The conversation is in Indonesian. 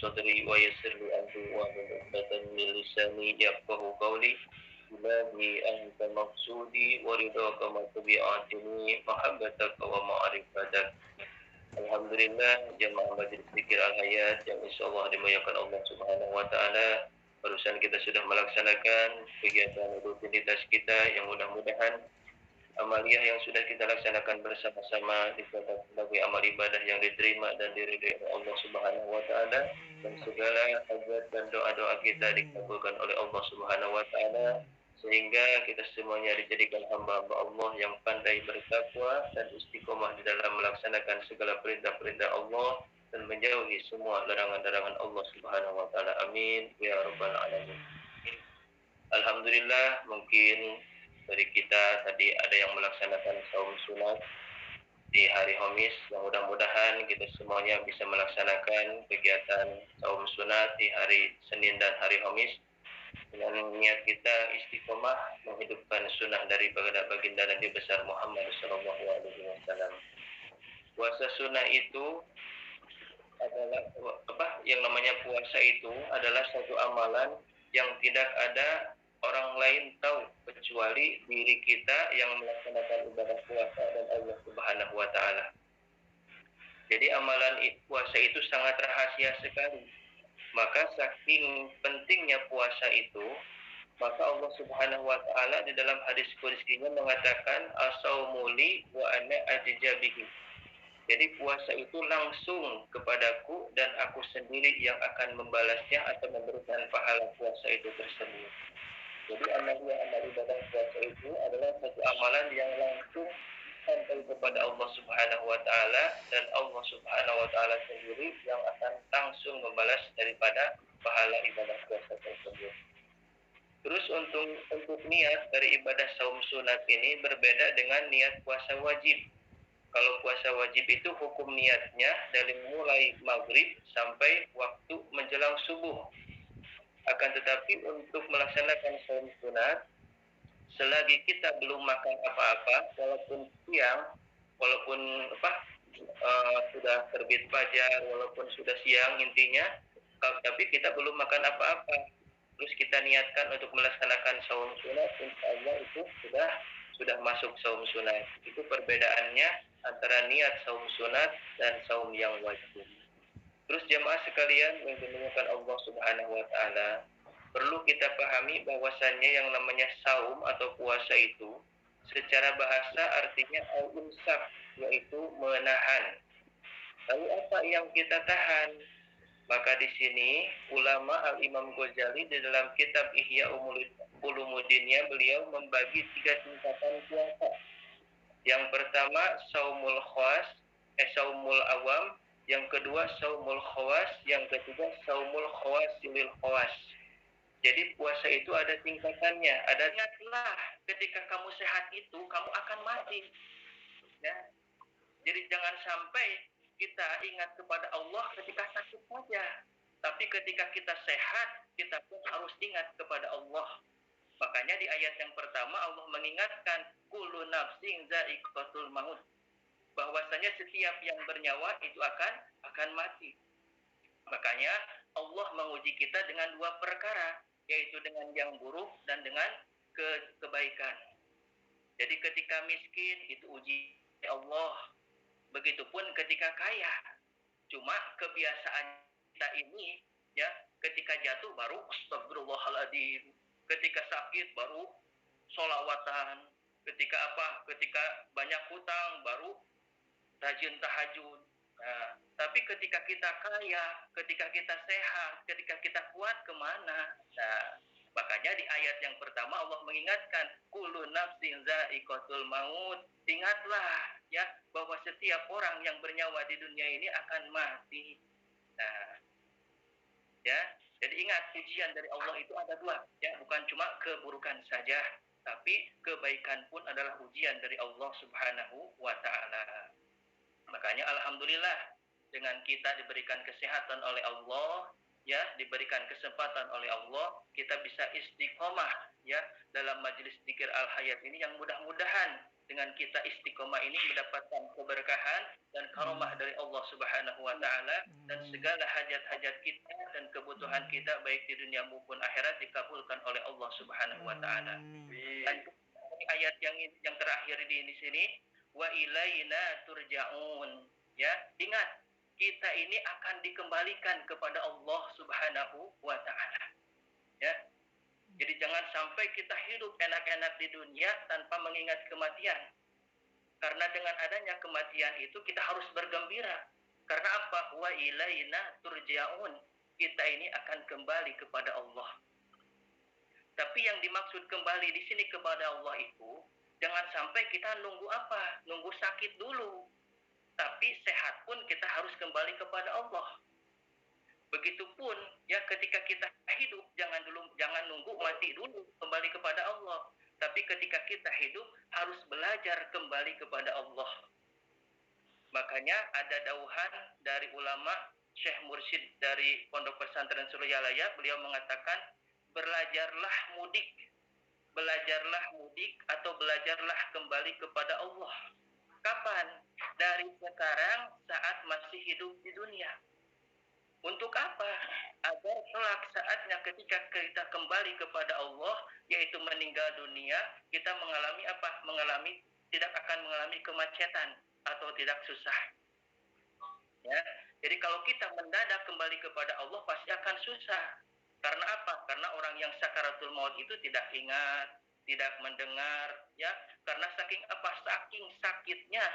صدري ويسر لي أمري واحلل عقدة من لساني يفقهوا قولي إلهي أنت مقصودي ورضاك مطبيعاتني محبتك ومعرفتك. Alhamdulillah jemaah Majelis Zikir Al-Hayat yang insyaallah dimuliakan Allah Subhanahu wa taala. Barusan kita sudah melaksanakan kegiatan rutinitas kita yang mudah-mudahan amaliyah yang sudah kita laksanakan bersama-sama dicatat sebagai amal ibadah yang diterima dan diridhai oleh Allah Subhanahu wa taala, dan segala hajat dan doa-doa kita dikabulkan oleh Allah Subhanahu wa taala, sehingga kita semuanya dijadikan hamba-hamba Allah yang pandai bertakwa dan istiqomah di dalam melaksanakan segala perintah-perintah Allah dan menjauhi semua larangan-larangan Allah Subhanahu wa taala. Amin ya rabbal alamin. Alhamdulillah, mungkin dari kita tadi ada yang melaksanakan saum sunat di hari Khamis. Mudah-mudahan kita semuanya bisa melaksanakan kegiatan saum sunat di hari Senin dan hari Khamis dengan niat kita istiqomah menghidupkan sunnah dari baginda Nabi besar Muhammad sallallahu alaihi wasallam. Puasa sunnah itu adalah yang namanya puasa itu adalah satu amalan yang tidak ada orang lain tahu kecuali diri kita yang melaksanakan ibadah puasa dan Allah Subhanahu wa taala. Jadi amalan puasa itu sangat rahasia sekali. Maka saking pentingnya puasa itu, maka Allah Subhanahu wa taala di dalam hadis qudsinya mengatakan as-saumu li wa ana ajzabihi. Jadi puasa itu langsung kepadaku dan aku sendiri yang akan membalasnya atau memberikan pahala puasa itu tersebut. Jadi amal ibadah puasa itu adalah satu amalan yang langsung sampai kepada Allah Subhanahu wa taala, dan Allah Subhanahu wa taala sendiri yang akan langsung membalas daripada pahala ibadah puasa tersebut. Terus untuk niat dari ibadah saum sunat ini berbeda dengan niat puasa wajib. Kalau puasa wajib itu hukum niatnya dari mulai maghrib sampai waktu menjelang subuh. Akan tetapi untuk melaksanakan saum sunat, selagi kita belum makan apa-apa, walaupun siang, walaupun sudah terbit fajar, walaupun sudah siang intinya, tapi kita belum makan apa-apa, terus kita niatkan untuk melaksanakan saum sunat, insya Allah itu sudah masuk saum sunat. Itu perbedaannya antara niat saum sunat dan saum yang wajib. Terus jemaah sekalian yang dimuliakan Allah Subhanahu wa taala, perlu kita pahami bahwasannya yang namanya saum atau puasa itu secara bahasa artinya al-imsak, yaitu menahan. Lalu apa yang kita tahan? Maka di sini ulama Al-Imam Ghazali di dalam kitab Ihya Ulumuddinnya beliau membagi 3 tingkatan puasa. Yang pertama saumul khawas, saumul awam, yang kedua saumul khawas, yang ketiga saumul khawasilil khawas. Jadi puasa itu ada tingkatannya. Ada ingatlah ketika kamu sehat itu kamu akan mati. Ya. Jadi jangan sampai kita ingat kepada Allah ketika sakit saja. Tapi ketika kita sehat, kita pun harus ingat kepada Allah. Makanya di ayat yang pertama Allah mengingatkan kullu nafsin za'iqatul maut, bahwasanya setiap yang bernyawa itu akan mati. Makanya Allah menguji kita dengan 2 perkara, yaitu dengan yang buruk dan dengan kebaikan. Jadi ketika miskin itu uji Allah, begitupun ketika kaya. Cuma kebiasaan kita ini ya, ketika jatuh baru astagfirullahaladzim, ketika sakit baru sholawatan, ketika banyak hutang baru rajin tahajud. Nah, tapi ketika kita kaya, ketika kita sehat, ketika kita kuat, kemana? Nah, makanya di ayat yang pertama Allah mengingatkan kullu nafsin za'iqatul maut. Ingatlah ya bahwa setiap orang yang bernyawa di dunia ini akan mati. Nah, ya, jadi ingat ujian dari Allah itu ada 2, ya, bukan cuma keburukan saja, tapi kebaikan pun adalah ujian dari Allah Subhanahu wa taala. Makanya alhamdulillah dengan kita diberikan kesehatan oleh Allah, ya, diberikan kesempatan oleh Allah, kita bisa istiqomah ya dalam majelis zikir Al-Hayat ini yang mudah-mudahan dengan kita istiqomah ini mendapatkan keberkahan dan karomah dari Allah Subhanahu wa taala, dan segala hajat-hajat kita dan kebutuhan kita baik di dunia maupun akhirat dikabulkan oleh Allah Subhanahu wa taala. Dan ayat yang terakhir di sini, wa ilaina turja'un. Ya, ingat, kita ini akan dikembalikan kepada Allah Subhanahu wa taala. Ya. Jadi jangan sampai kita hidup enak-enak di dunia tanpa mengingat kematian. Karena dengan adanya kematian itu kita harus bergembira. Karena apa? Wa ilaina turja'un. Kita ini akan kembali kepada Allah. Tapi yang dimaksud kembali di sini kepada Allah itu, jangan sampai kita nunggu apa? Nunggu sakit dulu. Tapi sehat pun kita harus kembali kepada Allah. Begitupun ya, ketika kita hidup jangan nunggu mati dulu kembali kepada Allah. Tapi ketika kita hidup harus belajar kembali kepada Allah. Makanya ada dauhan dari ulama Syekh Mursyid dari Pondok Pesantren Suryalaya, beliau mengatakan, belajarlah mudik. Belajarlah mudik atau belajarlah kembali kepada Allah. Kapan? Dari sekarang saat masih hidup di dunia. Untuk apa? Agar kelak saatnya ketika kita kembali kepada Allah, yaitu meninggal dunia, kita mengalami apa? Tidak akan mengalami kemacetan atau tidak susah. Ya. Jadi kalau kita mendadak kembali kepada Allah pasti akan susah. Karena apa? Karena orang yang sakaratul maut itu tidak ingat, tidak mendengar, ya. Karena saking apa? Saking sakitnya